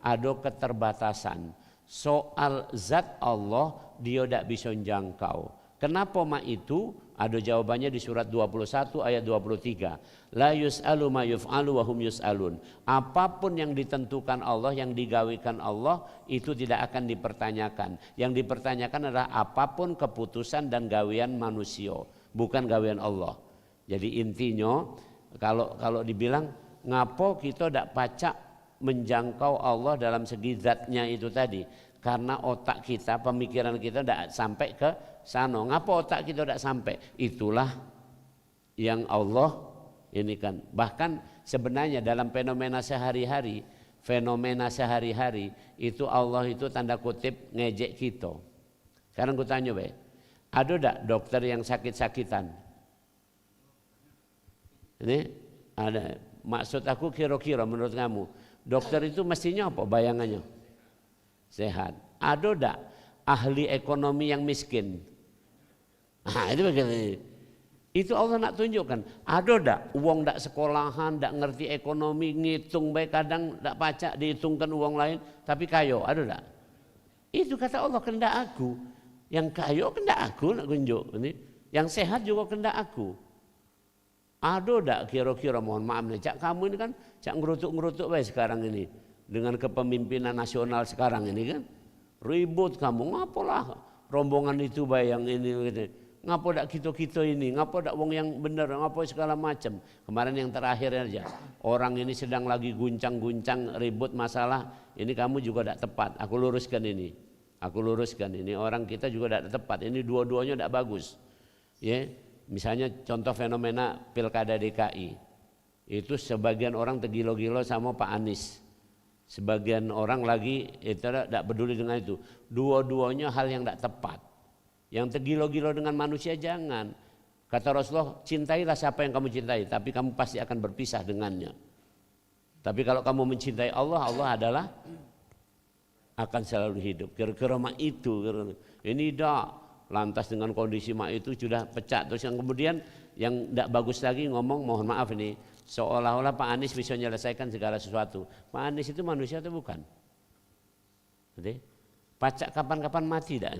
ada keterbatasan. Soal zat Allah dia tidak bisa jangkau. Kenapa itu? Ada jawabannya di surat 21 ayat 23. La yus'alu ma yuf'alu wa hum yus'alun. Apapun yang ditentukan Allah, yang digawikan Allah, itu tidak akan dipertanyakan. Yang dipertanyakan adalah apapun keputusan dan gawian manusia, bukan gawian Allah. Jadi intinya kalau dibilang ngapo kita tidak pacak menjangkau Allah dalam segi zatnya itu tadi, karena otak kita, pemikiran kita tidak sampai ke sana. Ngapa otak kita tidak sampai? Itulah yang Allah ini kan. Bahkan sebenarnya dalam fenomena sehari-hari itu Allah itu tanda kutip ngejek kita. Sekarang aku tanya baik, ada tidak dokter yang sakit-sakitan? Ini ada. Maksud aku kira-kira menurut kamu dokter itu mestinya apa bayangannya? Sehat. Ada tidak ahli ekonomi yang miskin? Nah, itu bagaimana? Itu Allah nak tunjukkan. Ada tidak uang tidak sekolahan, tidak ngerti ekonomi, ngitung baik kadang tidak pacak dihitungkan uang lain, tapi kayo, ada tidak? Itu kata Allah kendak aku. Yang kayo kendak aku nak tunjuk ini. Yang sehat juga kendak aku. Ada tidak kira-kira, mohon maaf nih, cak kamu ini kan cak ngerutuk-ngerutuk baik sekarang ini dengan kepemimpinan nasional sekarang ini kan ribut kamu, ngapalah rombongan itu bayang ini gitu. Ngapa dak kita ini, ngapa dak wong yang benar, ngapa segala macam. Kemarin yang terakhir aja, orang ini sedang lagi guncang-guncang ribut masalah, ini kamu juga dak tepat, aku luruskan ini. Aku luruskan, ini orang kita juga tidak tepat, ini dua-duanya tidak bagus. Ya, misalnya contoh fenomena Pilkada DKI. Itu sebagian orang tergilo-gilo sama Pak Anies. Sebagian orang lagi itu tidak peduli dengan itu. Dua-duanya hal yang tidak tepat. Yang tergilo-gilo dengan manusia jangan. Kata Rasulullah, cintailah siapa yang kamu cintai, tapi kamu pasti akan berpisah dengannya. Tapi kalau kamu mencintai Allah, Allah adalah akan selalu hidup. Kira-kira mak itu, ini dah lantas dengan kondisi mak itu sudah pecah. Terus yang kemudian yang tidak bagus lagi ngomong, mohon maaf ini, seolah-olah Pak Anies bisa menyelesaikan segala sesuatu. Pak Anies itu manusia atau bukan? Jadi, pacak kapan-kapan mati dah.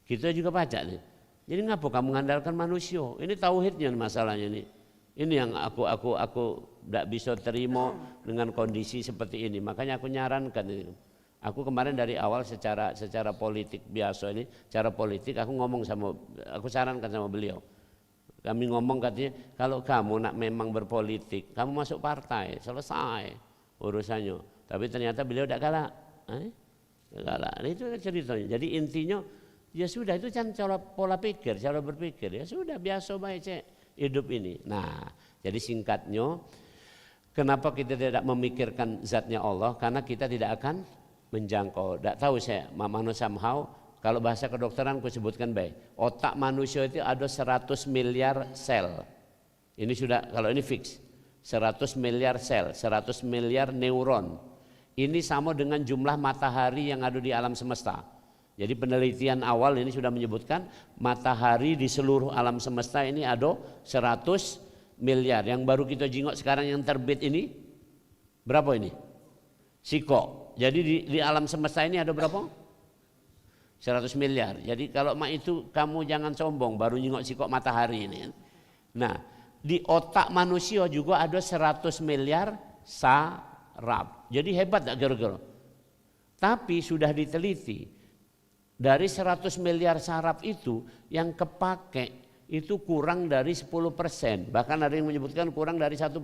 Kita juga pacak nih. Jadi ngapa kamu mengandalkan manusia? Ini tauhidnya masalahnya nih. Ini yang aku tidak bisa terima dengan kondisi seperti ini. Makanya aku nyarankan ini. Aku kemarin dari awal secara politik biasa ini, cara politik aku sarankan sama beliau. Kami ngomong katanya, kalau kamu nak memang berpolitik, kamu masuk partai, selesai urusannya. Tapi ternyata beliau tidak galak. Galak. Nah, itu ceritanya. Jadi intinya, ya sudah itu kan cara pola pikir, cara berpikir. Ya sudah biasa baik cek hidup ini. Nah, jadi singkatnya, kenapa kita tidak memikirkan zatnya Allah? Karena kita tidak akan menjangkau. Tidak tahu saya, Mano somehow, kalau bahasa kedokteran aku sebutkan baik. Otak manusia itu ada 100 miliar sel. Ini sudah, kalau ini fix. 100 miliar sel, 100 miliar neuron. Ini sama dengan jumlah matahari yang ada di alam semesta. Jadi penelitian awal ini sudah menyebutkan matahari di seluruh alam semesta ini ada 100 miliar. Yang baru kita jingok sekarang yang terbit ini, berapa ini? Siko. Jadi di alam semesta ini ada berapa? 100 miliar. Jadi kalau mak itu kamu jangan sombong baru nyingok sikok matahari ini. Nah, di otak manusia juga ada 100 miliar saraf. Jadi hebat tak kira-kira? Tapi sudah diteliti dari 100 miliar saraf itu yang kepake itu kurang dari 10%. Bahkan ada yang menyebutkan kurang dari 1%.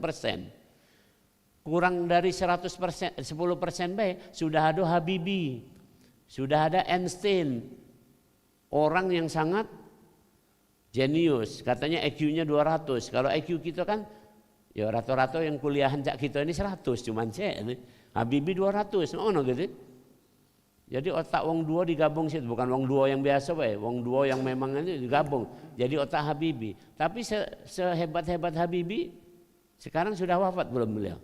Kurang dari 100%, 10% baik, sudah ada Habibie, sudah ada Einstein, orang yang sangat jenius, katanya IQ-nya 200. Kalau IQ kita kan, ya rata-rata yang kuliahan cak kita ini 100, cuman cek, Habibie 200, mana gitu. Jadi otak wong dua digabung situ, bukan wong dua yang biasa baik, wong dua yang memang ini digabung. Jadi otak Habibie. Tapi sehebat-hebat Habibie, sekarang sudah wafat belum beliau?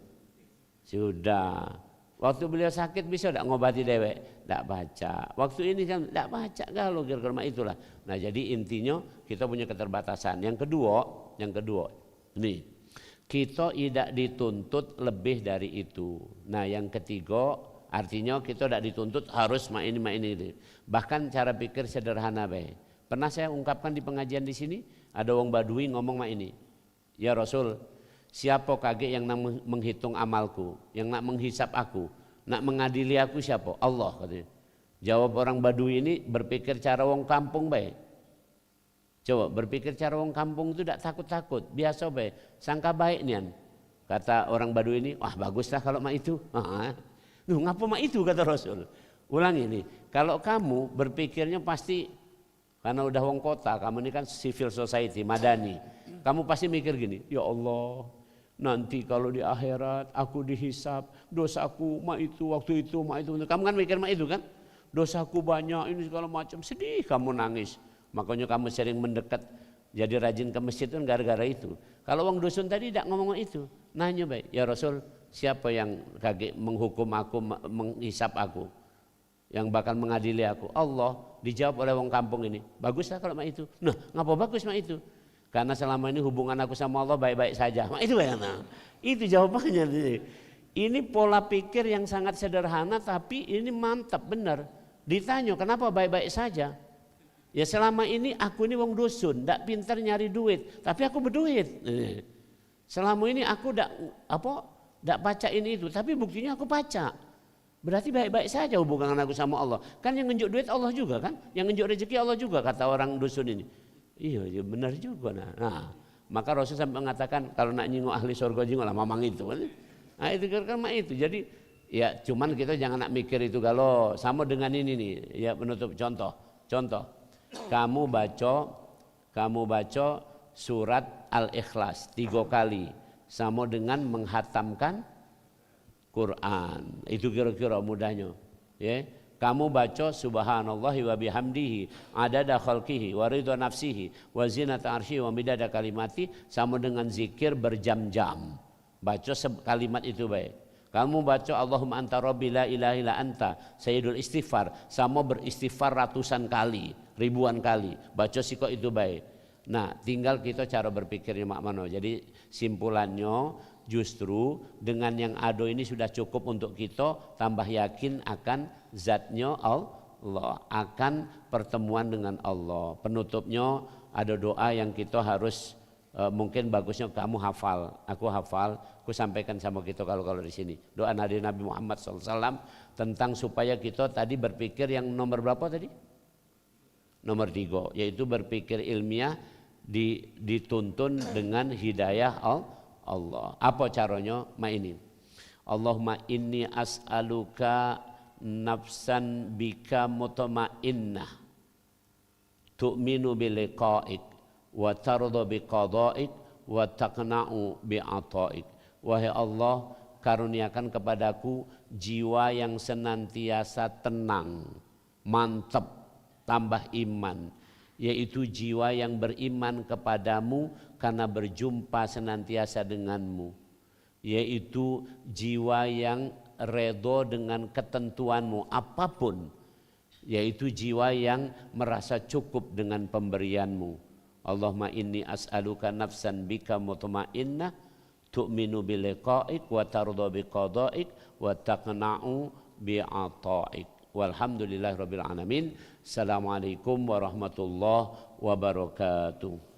Sudah. Waktu beliau sakit bisa tidak ngobati dewek? Tidak baca. Waktu ini kan tidak baca kalau kira-kira itulah. Nah jadi intinya kita punya keterbatasan. Yang kedua, nih kita tidak dituntut lebih dari itu. Nah yang ketiga artinya kita tidak dituntut harus ini. Bahkan cara pikir sederhana baik. Pernah saya ungkapkan di pengajian di sini ada orang Badui ngomong ini. Ya Rasul, siapa kaget yang nak menghitung amalku, yang nak menghisap aku, nak mengadili aku siapa? Allah katanya. Jawab orang Badui ini berpikir cara wong kampung baik. Coba berpikir cara wong kampung itu tidak takut-takut, biasa baik, sangka baik nian. Kata orang Badui ini, wah baguslah kalau mak itu. Ngapa mak itu kata Rasul? Ulangi ini, kalau kamu berpikirnya pasti karena udah wong kota, kamu ini kan civil society, madani. Kamu pasti mikir gini, ya Allah, nanti kalau di akhirat aku dihisap, dosaku mak itu, waktu itu mak itu. Kamu kan mikir mak itu kan? Dosaku banyak, ini segala macam, sedih kamu nangis. Makanya kamu sering mendekat jadi rajin ke masjid itu gara-gara itu. Kalau wong dusun tadi tidak ngomong itu, nanya baik, ya Rasul, siapa yang kaget menghukum aku, menghisap aku, yang bakal mengadili aku? Allah. Dijawab oleh wong kampung ini, baguslah kalau mak itu. Nah, ngapa bagus mak itu? Karena selama ini hubungan aku sama Allah baik-baik saja. Mak itu bagaimana? Itu jawabannya. Ini pola pikir yang sangat sederhana tapi ini mantap benar. Ditanya kenapa baik-baik saja? Ya selama ini aku ini wong dusun, tidak pintar nyari duit, tapi aku berduit. Selama ini aku tidak baca ini itu, tapi buktinya aku baca. Berarti baik-baik saja hubungan aku sama Allah. Kan yang nunjuk duit Allah juga kan, yang nunjuk rezeki Allah juga kata orang dusun ini. Iya benar juga. Nah, maka Rasul sampai mengatakan kalau nak nyingok ahli surga jingoklah mamang itu. Nah itu kan itu. Jadi Ya, cuman kita jangan nak mikir itu kalau sama dengan ini nih. Ya, menutup contoh. Kamu baca surat Al-Ikhlas 3 kali sama dengan menghatamkan Quran. Itu kira-kira mudahnya. Ya. Kamu baca subhanallahi wa bihamdihi adada khalqihi wa ridha nafsihi wa zinata arsyihi wa midada kalimati sama dengan zikir berjam-jam. Baca kalimat itu baik. Kamu baca Allahumma anta rabbi la ilaha illa anta sayyidul istighfar sama beristighfar ratusan kali, ribuan kali. Baca sih kok itu baik. Nah, tinggal kita cara berpikirnya mak mano. Jadi simpulannya justru dengan yang ado ini sudah cukup untuk kita tambah yakin akan zatnya Allah, akan pertemuan dengan Allah. Penutupnya ada doa yang kita harus mungkin bagusnya kamu hafal, aku sampaikan sama kita kalau di sini. Doa Nabi Muhammad SAW tentang supaya kita tadi berpikir yang nomor berapa tadi? Nomor 3, yaitu berpikir ilmiah dituntun dengan hidayah Allah. Apa caranya? Ini. Allahumma inni as'aluka nafsan bika mutmainnah tu'minu biliqa'ik wa tarda biqada'ik wa taqna'u bi'ata'ik. Wahai Allah, karuniakan kepadaku jiwa yang senantiasa tenang, mantap, tambah iman, yaitu jiwa yang beriman kepadamu karena berjumpa senantiasa denganmu, yaitu jiwa yang redho dengan ketentuanmu apapun, yaitu jiwa yang merasa cukup dengan pemberianmu. Allahumma inni as'aluka nafsan bika mutmainnah tu'minu biliqa'ik wa tarda biqada'ik wa taqna'u bi'ata'ik. Walhamdulillahirabbil alamin. Assalamualaikum warahmatullahi wabarakatuh.